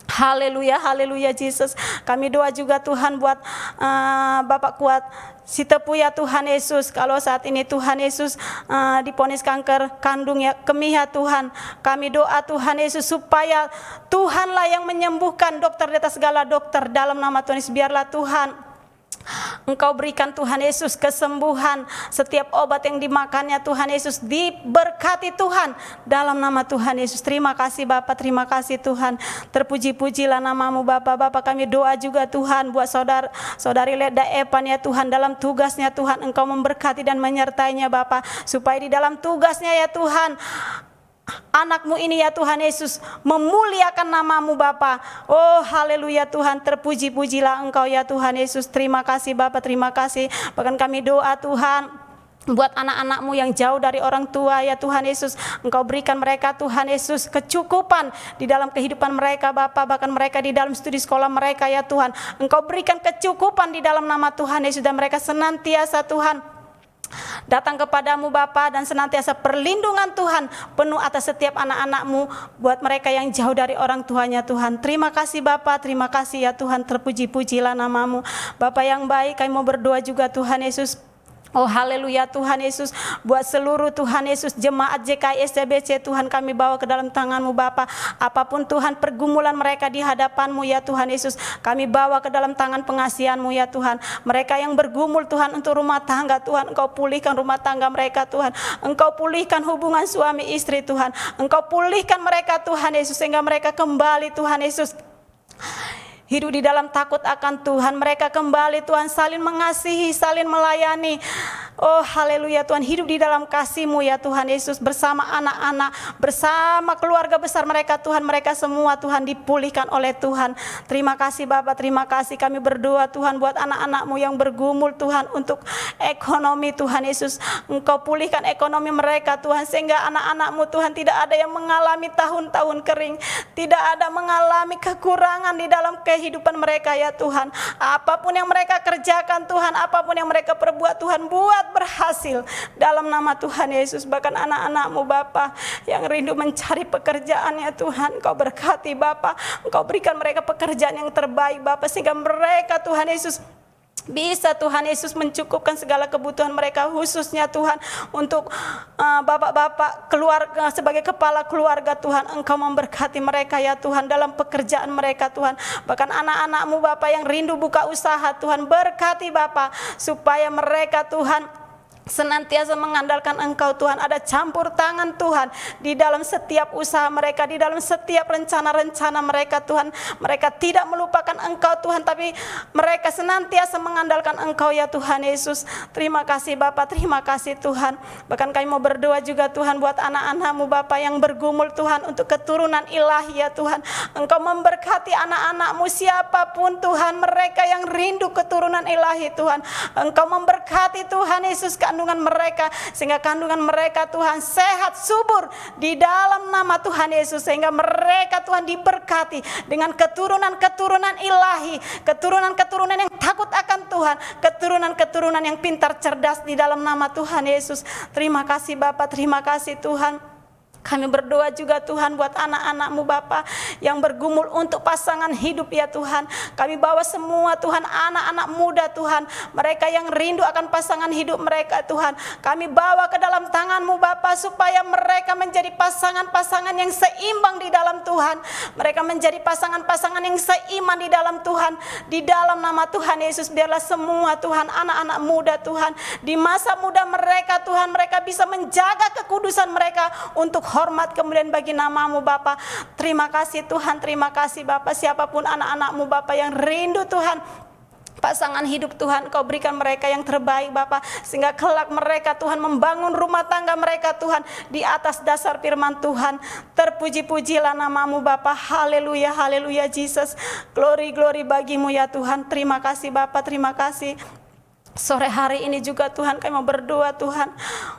Haleluya, haleluya Yesus. Kami doa juga Tuhan buat Bapak Kuat Sitepu ya Tuhan Yesus. Kalau saat ini Tuhan Yesus diponis kanker kandung ya kemih ya Tuhan. Kami doa Tuhan Yesus supaya Tuhanlah yang menyembuhkan, dokter di atas segala dokter. Dalam nama Tuhan Yesus, biarlah Tuhan Engkau berikan Tuhan Yesus kesembuhan. Setiap obat yang dimakannya Tuhan Yesus diberkati Tuhan. Dalam nama Tuhan Yesus. Terima kasih Bapak, terima kasih Tuhan. Terpuji-pujilah namamu Bapak. Bapak kami doa juga Tuhan buat saudari Leda Epan ya Tuhan. Dalam tugasnya Tuhan Engkau memberkati dan menyertainya Bapak. Supaya di dalam tugasnya ya Tuhan, anakmu ini ya Tuhan Yesus memuliakan namamu Bapa. Oh haleluya Tuhan, terpuji-pujilah Engkau ya Tuhan Yesus. Terima kasih Bapa, terima kasih. Bahkan kami doa Tuhan buat anak-anakmu yang jauh dari orang tua ya Tuhan Yesus. Engkau berikan mereka Tuhan Yesus kecukupan di dalam kehidupan mereka Bapa. Bahkan mereka di dalam studi sekolah mereka ya Tuhan, Engkau berikan kecukupan di dalam nama Tuhan Yesus. Dan mereka senantiasa Tuhan datang kepadamu Bapa, dan senantiasa perlindungan Tuhan penuh atas setiap anak-anakmu, buat mereka yang jauh dari orang tuanya Tuhan. Terima kasih Bapa, terima kasih ya Tuhan, terpuji-pujilah namamu Bapa yang baik. Kami mau berdoa juga Tuhan Yesus. Oh haleluya Tuhan Yesus, buat seluruh Tuhan Yesus jemaat JKI STBC Tuhan kami bawa ke dalam tangan-Mu Bapa. Apapun Tuhan pergumulan mereka di hadapan-Mu ya Tuhan Yesus, kami bawa ke dalam tangan pengasihan-Mu ya Tuhan. Mereka yang bergumul Tuhan untuk rumah tangga Tuhan, Engkau pulihkan rumah tangga mereka Tuhan. Engkau pulihkan hubungan suami istri Tuhan. Engkau pulihkan mereka Tuhan Yesus, sehingga mereka kembali Tuhan Yesus hidup di dalam takut akan Tuhan. Mereka kembali Tuhan saling mengasihi, saling melayani. Oh haleluya Tuhan, hidup di dalam kasih-Mu ya Tuhan Yesus, bersama anak-anak, bersama keluarga besar mereka Tuhan. Mereka semua Tuhan dipulihkan oleh Tuhan. Terima kasih Bapak, terima kasih. Kami berdoa Tuhan buat anak-anak-Mu yang bergumul Tuhan untuk ekonomi Tuhan Yesus. Engkau pulihkan ekonomi mereka Tuhan, sehingga anak-anak-Mu Tuhan tidak ada yang mengalami tahun-tahun kering, tidak ada mengalami kekurangan di dalam kehidupan mereka ya Tuhan. Apapun yang mereka kerjakan Tuhan, apapun yang mereka perbuat Tuhan, buat berhasil dalam nama Tuhan Yesus. Bahkan anak-anak-Mu Bapa yang rindu mencari pekerjaan ya Tuhan, Engkau berkati Bapa. Engkau berikan mereka pekerjaan yang terbaik Bapa, sehingga mereka Tuhan Yesus bisa Tuhan Yesus mencukupkan segala kebutuhan mereka, khususnya Tuhan untuk bapak-bapak keluarga, sebagai kepala keluarga Tuhan. Engkau memberkati mereka ya Tuhan dalam pekerjaan mereka Tuhan. Bahkan anak-anak-Mu Bapa yang rindu buka usaha Tuhan, berkati Bapa supaya mereka Tuhan senantiasa mengandalkan Engkau Tuhan. Ada campur tangan Tuhan di dalam setiap usaha mereka, di dalam setiap rencana-rencana mereka Tuhan. Mereka tidak melupakan Engkau Tuhan, tapi mereka senantiasa mengandalkan Engkau ya Tuhan Yesus. Terima kasih Bapa, terima kasih Tuhan. Bahkan kami mau berdoa juga Tuhan buat anak-anak-Mu Bapa yang bergumul Tuhan untuk keturunan ilahi ya Tuhan. Engkau memberkati anak-anak-Mu siapapun Tuhan, mereka yang rindu keturunan ilahi Tuhan. Engkau memberkati Tuhan Yesus kandungan mereka, sehingga kandungan mereka Tuhan sehat subur di dalam nama Tuhan Yesus, sehingga mereka Tuhan diberkati dengan keturunan-keturunan ilahi, keturunan-keturunan yang takut akan Tuhan, keturunan-keturunan yang pintar cerdas di dalam nama Tuhan Yesus. Terima kasih Bapa, terima kasih Tuhan. Kami berdoa juga Tuhan buat anak-anak-Mu Bapa yang bergumul untuk pasangan hidup ya Tuhan. Kami bawa semua Tuhan anak-anak muda Tuhan, mereka yang rindu akan pasangan hidup mereka Tuhan. Kami bawa ke dalam tangan-Mu Bapa supaya mereka menjadi pasangan-pasangan yang seimbang di dalam Tuhan. Mereka menjadi pasangan-pasangan yang seiman di dalam Tuhan. Di dalam nama Tuhan Yesus, biarlah semua Tuhan anak-anak muda Tuhan di masa muda mereka Tuhan, mereka bisa menjaga kekudusan mereka untuk hormat kemudian bagi nama-Mu Bapa. Terima kasih Tuhan, terima kasih Bapa. Siapapun anak-anak-Mu Bapa yang rindu Tuhan pasangan hidup Tuhan, Kau berikan mereka yang terbaik Bapa, sehingga kelak mereka Tuhan membangun rumah tangga mereka Tuhan di atas dasar firman Tuhan. Terpuji-pujilah nama-Mu Bapa. Haleluya, haleluya Jesus. Glory, glory bagi-Mu ya Tuhan. Terima kasih Bapa, terima kasih. Sore hari ini juga Tuhan kami mau berdoa Tuhan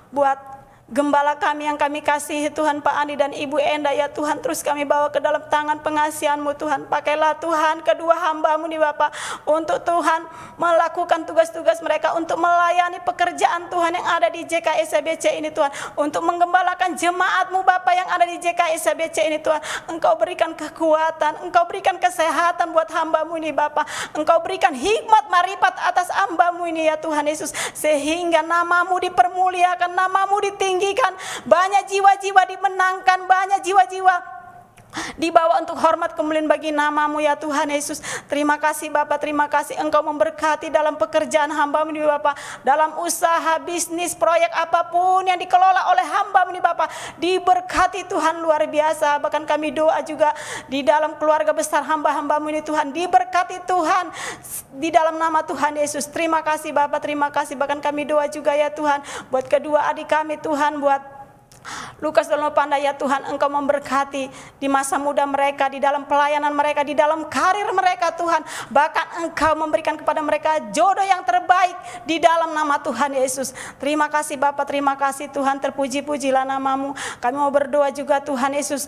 buat gembala kami yang kami kasihi Tuhan, Pak Andi dan Ibu Enda ya Tuhan. Terus kami bawa ke dalam tangan pengasihan-Mu Tuhan. Pakailah Tuhan kedua hamba-Mu nih Bapak, untuk Tuhan melakukan tugas-tugas mereka, untuk melayani pekerjaan Tuhan yang ada di JKSBC ini Tuhan, untuk menggembalakan jemaat-Mu Bapak yang ada di JKSBC ini Tuhan. Engkau berikan kekuatan, Engkau berikan kesehatan buat hamba-Mu ini Bapak. Engkau berikan hikmat marifat atas hamba-Mu ini ya Tuhan Yesus, sehingga nama-Mu dipermuliakan, nama-Mu ditinggikan, banyak jiwa-jiwa dimenangkan, banyak jiwa-jiwa dibawa untuk hormat kemuliaan bagi nama-Mu ya Tuhan Yesus. Terima kasih Bapak, terima kasih Engkau memberkati dalam pekerjaan hamba-Mu ini Bapak, dalam usaha, bisnis, proyek apapun yang dikelola oleh hamba-Mu ini Bapak, diberkati Tuhan luar biasa. Bahkan kami doa juga di dalam keluarga besar hamba-hamba-Mu ini Tuhan, diberkati Tuhan di dalam nama Tuhan Yesus. Terima kasih Bapak, terima kasih. Bahkan kami doa juga ya Tuhan buat kedua adik kami Tuhan, buat Lukas dan Lopanda ya Tuhan, Engkau memberkati di masa muda mereka, di dalam pelayanan mereka, di dalam karir mereka Tuhan. Bahkan Engkau memberikan kepada mereka jodoh yang terbaik di dalam nama Tuhan Yesus. Terima kasih Bapak, terima kasih Tuhan, terpuji-pujilah nama-Mu. Kami mau berdoa juga Tuhan Yesus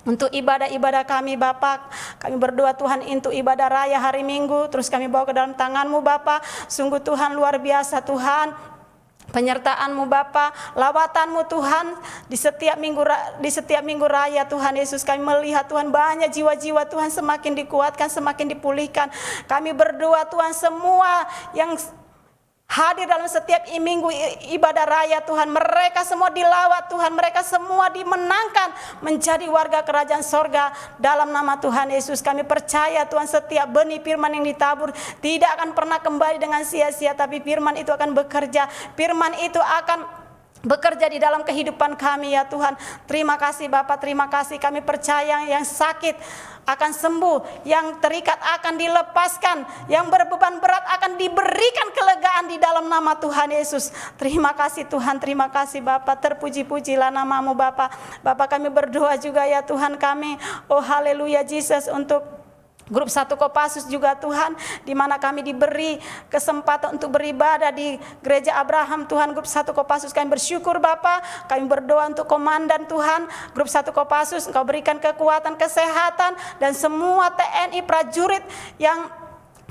untuk ibadah-ibadah kami Bapak. Kami berdoa Tuhan untuk ibadah raya hari Minggu, terus kami bawa ke dalam tangan-Mu Bapak. Sungguh Tuhan luar biasa Tuhan, penyertaan-Mu Bapa, lawatan-Mu Tuhan di setiap minggu raya Tuhan Yesus. Kami melihat Tuhan banyak jiwa-jiwa Tuhan semakin dikuatkan, semakin dipulihkan. Kami berdoa Tuhan semua yang hadir dalam setiap minggu ibadah raya Tuhan, mereka semua dilawat Tuhan, mereka semua dimenangkan menjadi warga kerajaan sorga dalam nama Tuhan Yesus. Kami percaya Tuhan setiap benih firman yang ditabur tidak akan pernah kembali dengan sia-sia, tapi firman itu akan bekerja, firman itu akan bekerja di dalam kehidupan kami ya Tuhan. Terima kasih Bapak, terima kasih. Kami percaya yang sakit akan sembuh, yang terikat akan dilepaskan, yang berbeban berat akan diberikan kelegaan di dalam nama Tuhan Yesus. Terima kasih Tuhan, terima kasih Bapak, terpuji-pujilah nama-Mu Bapak. Bapak kami berdoa juga ya Tuhan kami, oh haleluya Jesus, untuk Grup 1 Kopassus juga Tuhan, di mana kami diberi kesempatan untuk beribadah di Gereja Abraham Tuhan. Grup 1 Kopassus kami bersyukur Bapak, kami berdoa untuk komandan Tuhan Grup 1 Kopassus, Engkau berikan kekuatan, kesehatan, dan semua TNI prajurit yang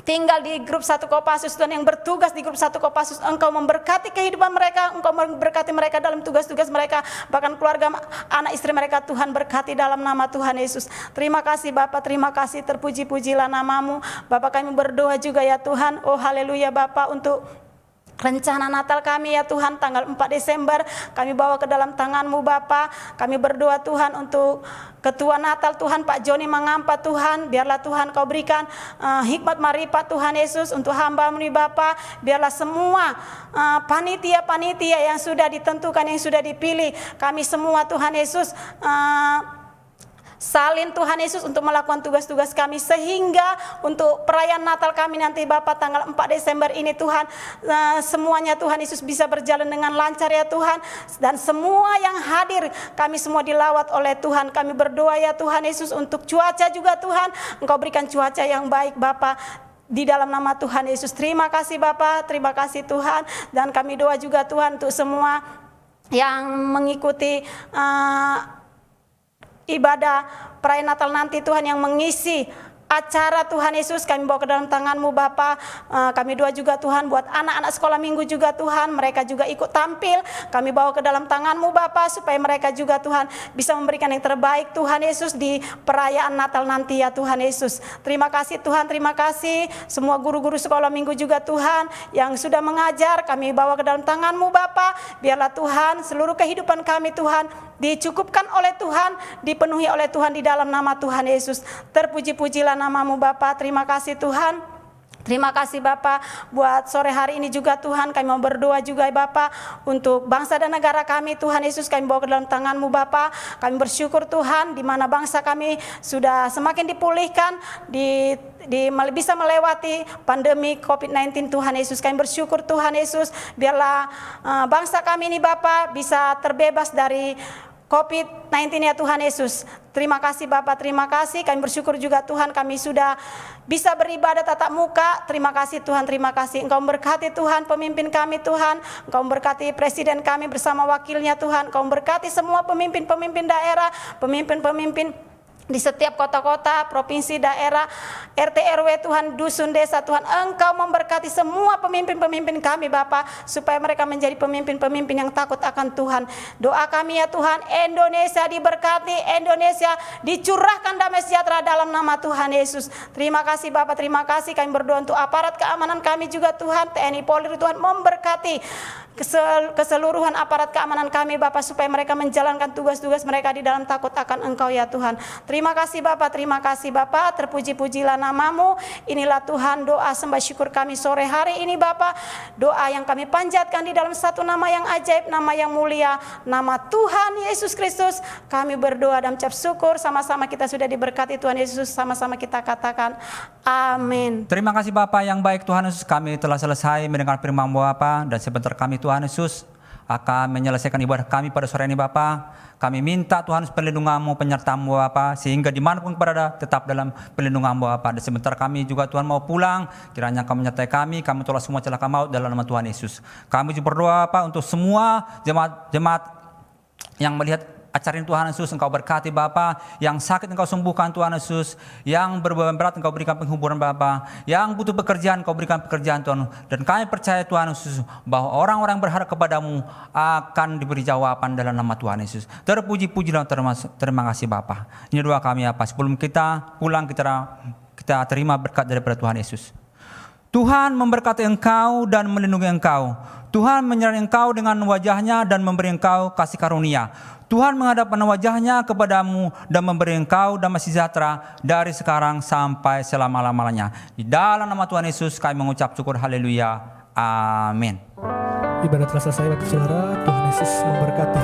tinggal di Grup 1 Kopassus Tuhan, yang bertugas di Grup 1 Kopassus. Engkau memberkati kehidupan mereka, Engkau memberkati mereka dalam tugas-tugas mereka, bahkan keluarga, anak istri mereka Tuhan, berkati dalam nama Tuhan Yesus. Terima kasih Bapak, terima kasih, terpuji-pujilah nama-Mu Bapak. Kami berdoa juga ya Tuhan, oh haleluya Bapak, untuk rencana Natal kami ya Tuhan tanggal 4 Desember kami bawa ke dalam tangan-Mu Bapa. Kami berdoa Tuhan untuk Ketua Natal Tuhan Pak Joni Mangampa Tuhan, biarlah Tuhan Kau berikan hikmat marifat Tuhan Yesus untuk hamba-Mu nih Bapa. Biarlah semua panitia-panitia yang sudah ditentukan, yang sudah dipilih, kami semua Tuhan Yesus salin Tuhan Yesus untuk melakukan tugas-tugas kami, sehingga untuk perayaan Natal kami nanti Bapak tanggal 4 Desember ini Tuhan, semuanya Tuhan Yesus bisa berjalan dengan lancar ya Tuhan, dan semua yang hadir kami semua dilawat oleh Tuhan. Kami berdoa ya Tuhan Yesus untuk cuaca juga Tuhan, Engkau berikan cuaca yang baik Bapak, di dalam nama Tuhan Yesus. Terima kasih Bapak, terima kasih Tuhan, dan kami doa juga Tuhan untuk semua yang mengikuti ibadah perayaan Natal nanti Tuhan, yang mengisi acara Tuhan Yesus, kami bawa ke dalam tangan-Mu Bapa. Kami doa juga Tuhan buat anak-anak sekolah minggu juga Tuhan, mereka juga ikut tampil, kami bawa ke dalam tangan-Mu Bapa, supaya mereka juga Tuhan bisa memberikan yang terbaik Tuhan Yesus di perayaan Natal nanti ya Tuhan Yesus. Terima kasih Tuhan, terima kasih semua guru-guru sekolah minggu juga Tuhan yang sudah mengajar, kami bawa ke dalam tangan-Mu Bapa. Biarlah Tuhan seluruh kehidupan kami Tuhan dicukupkan oleh Tuhan, dipenuhi oleh Tuhan di dalam nama Tuhan Yesus. Terpuji-pujilah nama-Mu Bapa. Terima kasih Tuhan. Terima kasih Bapak buat sore hari ini juga Tuhan, kami mau berdoa juga Bapak untuk bangsa dan negara kami Tuhan Yesus, kami bawa ke dalam tangan-Mu Bapak. Kami bersyukur Tuhan di mana bangsa kami sudah semakin dipulihkan, bisa melewati pandemi COVID-19 Tuhan Yesus. Kami bersyukur Tuhan Yesus, biarlah bangsa kami ini Bapak bisa terbebas dari COVID-19 ya Tuhan Yesus. Terima kasih Bapak, terima kasih. Kami bersyukur juga Tuhan kami sudah bisa beribadah tatap muka. Terima kasih Tuhan, terima kasih. Engkau memberkati Tuhan pemimpin kami Tuhan. Engkau memberkati presiden kami bersama wakilnya Tuhan. Engkau memberkati semua pemimpin-pemimpin daerah, pemimpin-pemimpin di setiap kota-kota, provinsi, daerah, RT, RW Tuhan, dusun, desa Tuhan. Engkau memberkati semua pemimpin-pemimpin kami Bapa, supaya mereka menjadi pemimpin-pemimpin yang takut akan Tuhan. Doa kami ya Tuhan, Indonesia diberkati, Indonesia dicurahkan damai sejahtera dalam nama Tuhan Yesus. Terima kasih Bapa, terima kasih. Kami berdoa untuk aparat keamanan kami juga Tuhan, TNI Polri Tuhan, memberkati keseluruhan aparat keamanan kami Bapa, supaya mereka menjalankan tugas-tugas mereka di dalam takut akan Engkau ya Tuhan. Terima kasih Bapa, terima kasih Bapa. Terpuji-pujilah namamu. Inilah Tuhan doa sembah syukur kami sore hari ini Bapa. Doa yang kami panjatkan di dalam satu nama yang ajaib, nama yang mulia, nama Tuhan Yesus Kristus. Kami berdoa dan ucap syukur. Sama-sama kita sudah diberkati Tuhan Yesus. Sama-sama kita katakan amin. Terima kasih Bapak yang baik Tuhan Yesus, kami telah selesai mendengar firman Bapak, dan sebentar kami Tuhan Yesus akan menyelesaikan ibadah kami pada sore ini Bapak. Kami minta Tuhan perlindungan-Mu, penyertaan-Mu Bapa, sehingga dimanapun berada tetap dalam perlindungan-Mu Bapa. Dan sebentar kami juga Tuhan mau pulang, kiranya Kau menyertai kami tolak semua celaka maut dalam nama Tuhan Yesus. Kami juga berdoa Pak untuk semua jemaat yang melihat acara ini Tuhan Yesus, Engkau berkati Bapa, yang sakit Engkau sembuhkan Tuhan Yesus, yang berbeban berat Engkau berikan penghiburan Bapa, yang butuh pekerjaan Engkau berikan pekerjaan Tuhan. Dan kami percaya Tuhan Yesus bahwa orang-orang berharap kepadamu akan diberi jawaban dalam nama Tuhan Yesus. Terpuji-pujilah, terima kasih Bapa. Ini doa kami apa, sebelum kita pulang kita terima berkat daripada Tuhan Yesus. Tuhan memberkati engkau dan melindungi engkau. Tuhan menyertai engkau dengan wajahnya dan memberi engkau kasih karunia. Tuhan menghadapkan wajahnya kepadamu dan memberi engkau damai sejahtera dari sekarang sampai selama-lamanya. Di dalam nama Tuhan Yesus kami mengucap syukur, haleluya, amin. Ibadah telah selesai Bapak Saudara. Tuhan Yesus memberkati.